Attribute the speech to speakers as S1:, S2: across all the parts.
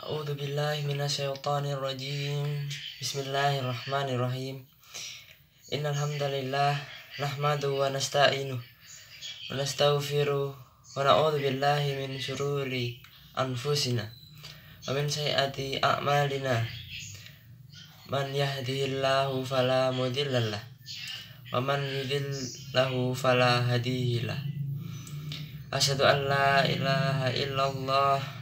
S1: A'udzu billahi minasyaitonir rajim. Bismillahirrahmanirrahim. Innal hamdalillah nahmaduhu wa nasta'inuhu wa nastaghfiruh wa na'udzu billahi min syururi anfusina wa min sayyiati a'malina. Man yahdihillahu fala mudhillalah wa man yudhlilhu fala hadiyalah. Asyhadu an la ilaha illallah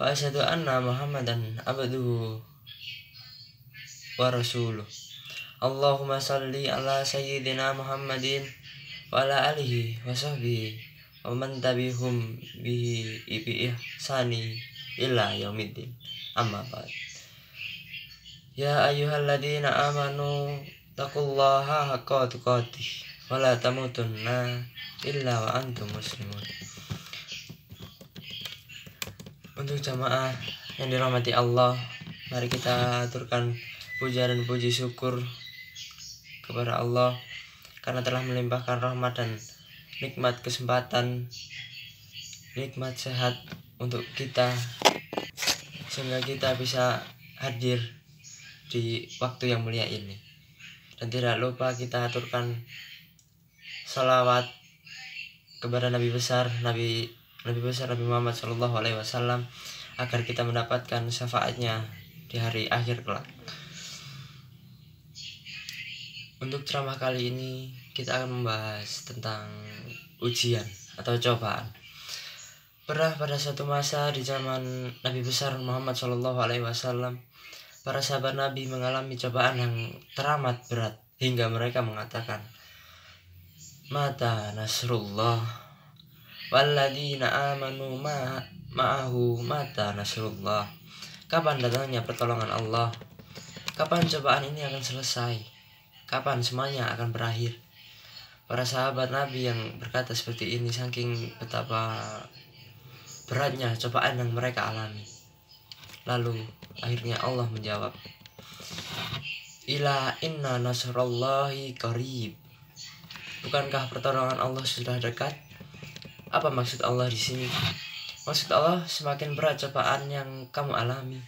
S1: wa asyhadu anna Muhammadan abduhu wa rasuluh. Allahumma salli ala sayyidina Muhammadin wa ala alihi wa sahbihi wa man tabi'hum bi ihsani ila yaumiddin. Amma ba'd. Ya ayyuhalladzina amanu taqullaha haqqa tuqatih wa la tamutunna illa wa antum muslimun. Untuk jamaah yang dirahmati Allah, mari kita aturkan puja dan puji syukur kepada Allah karena telah melimpahkan rahmat dan nikmat kesempatan, nikmat sehat untuk kita, sehingga kita bisa hadir di waktu yang mulia ini. Dan tidak lupa kita aturkan salawat kepada Nabi besar Nabi Muhammad SAW agar kita mendapatkan syafaatnya di hari akhir kelak. Untuk ceramah kali ini kita akan membahas tentang ujian atau cobaan. Pernah pada suatu masa di zaman Nabi besar Muhammad SAW, para sahabat Nabi mengalami cobaan yang teramat berat hingga mereka mengatakan, "Mata nasrullah walladzina amanu ma'ahu mata nasrullah." Kapan datangnya pertolongan Allah? Kapan cobaan ini akan selesai? Kapan semuanya akan berakhir? Para sahabat Nabi yang berkata seperti ini saking betapa beratnya cobaan yang mereka alami. Lalu akhirnya Allah menjawab, "Ila inna nasrullahi qarib." Bukankah pertolongan Allah sudah dekat? Apa maksud Allah di sini? Maksud Allah, semakin berat cobaan yang kamu alami,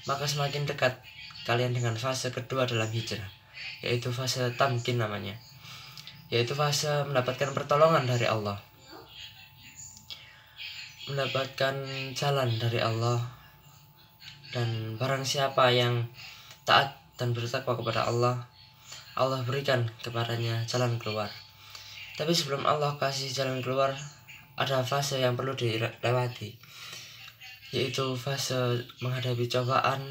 S1: maka semakin dekat kalian dengan fase kedua dalam hijrah, yaitu fase tamkin namanya, yaitu fase mendapatkan pertolongan dari Allah, mendapatkan jalan dari Allah. Dan barang siapa yang taat dan bertakwa kepada Allah, Allah berikan kepadanya jalan keluar. Tapi sebelum Allah kasih jalan keluar, ada fase yang perlu dilewati, yaitu fase menghadapi cobaan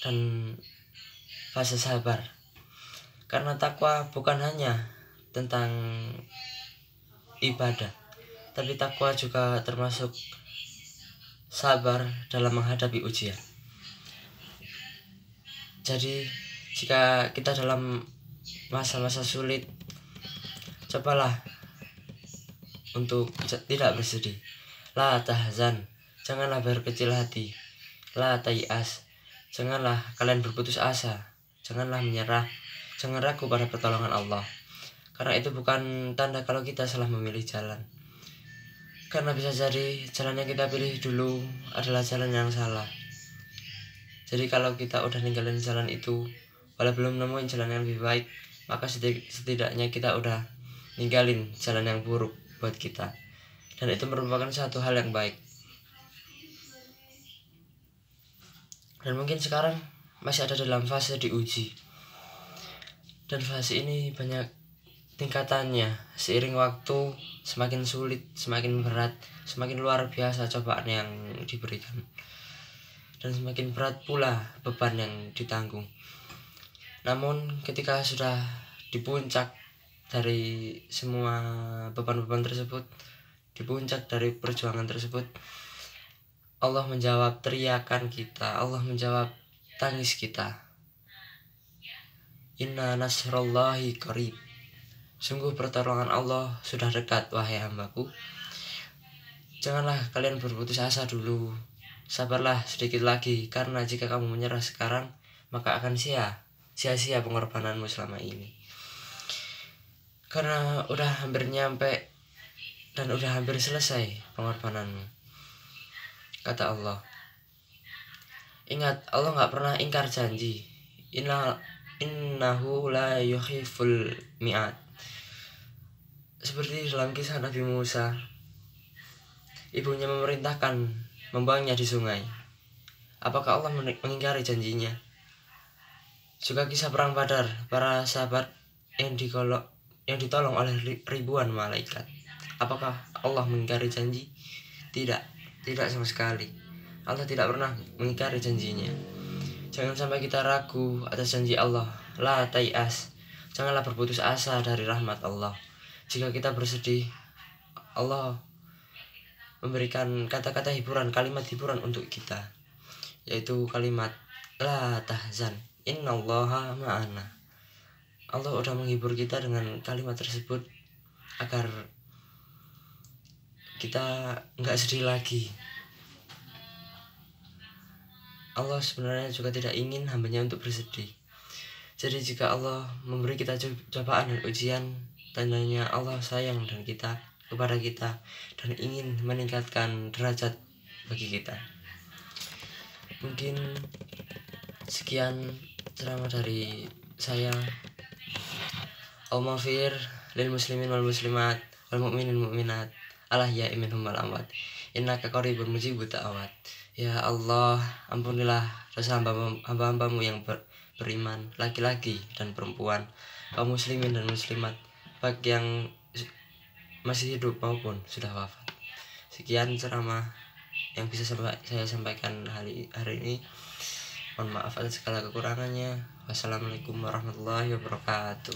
S1: dan fase sabar. Karena takwa bukan hanya tentang ibadah, tapi takwa juga termasuk sabar dalam menghadapi ujian. Jadi jika kita dalam masa-masa sulit, cobalah untuk tidak bersedih. La tahzan, janganlah berkecil hati. La tayas, janganlah kalian berputus asa. Janganlah menyerah, jangan ragu pada pertolongan Allah. Karena itu bukan tanda kalau kita salah memilih jalan. Karena bisa jadi jalan yang kita pilih dulu adalah jalan yang salah. Jadi kalau kita udah ninggalin jalan itu, walau belum nemuin jalan yang lebih baik, maka setidaknya kita udah ninggalin jalan yang buruk buat kita, dan itu merupakan satu hal yang baik. Dan mungkin sekarang masih ada dalam fase diuji, dan fase ini banyak tingkatannya. Seiring waktu semakin sulit, semakin berat, semakin luar biasa cobaan yang diberikan, dan semakin berat pula beban yang ditanggung. Namun ketika sudah di puncak dari semua beban-beban tersebut, di puncak dari perjuangan tersebut, Allah menjawab teriakan kita, Allah menjawab tangis kita. Inna nasrullahi qarib. Sungguh pertolongan Allah sudah dekat, wahai hambaku. Janganlah kalian berputus asa dulu. Sabarlah sedikit lagi, karena jika kamu menyerah sekarang, maka akan sia-sia pengorbananmu selama ini. Karena udah hampir nyampe dan udah hampir selesai pengorbananmu, kata Allah. Ingat, Allah nggak pernah ingkar janji. Innahu la yukhiful mi'ad. Seperti dalam kisah Nabi Musa, ibunya memerintahkan membuangnya di sungai. Apakah Allah mengingkari janjinya? Juga kisah perang Badar, para sahabat yang ditolong oleh ribuan malaikat. Apakah Allah mengingkari janji? Tidak, tidak sama sekali. Allah tidak pernah mengingkari janjinya. Jangan sampai kita ragu atas janji Allah. La tai'as. Janganlah berputus asa dari rahmat Allah. Jika kita bersedih, Allah memberikan kata-kata hiburan, kalimat hiburan untuk kita, yaitu kalimat la tahzan, innallaha ma'ana. Allah sudah menghibur kita dengan kalimat tersebut agar kita nggak sedih lagi. Allah sebenarnya juga tidak ingin hambanya untuk bersedih. Jadi jika Allah memberi kita cobaan dan ujian, tandanya Allah sayang dan kepada kita dan ingin meningkatkan derajat bagi kita. Mungkin sekian ceramah dari saya. Al-Mafir lil muslimin wal muslimat wal mu'minin mu'minat Allah ya minhum wal amwat innaka qaribun mujibud da'awat. Ya Allah, ampunilah dosa hamba-hambamu yang beriman, laki-laki dan perempuan, kaum muslimin dan muslimat, baik yang masih hidup maupun sudah wafat. Sekian ceramah yang bisa saya sampaikan hari ini. Mohon maaf atas segala kekurangannya. Wassalamualaikum warahmatullahi wabarakatuh.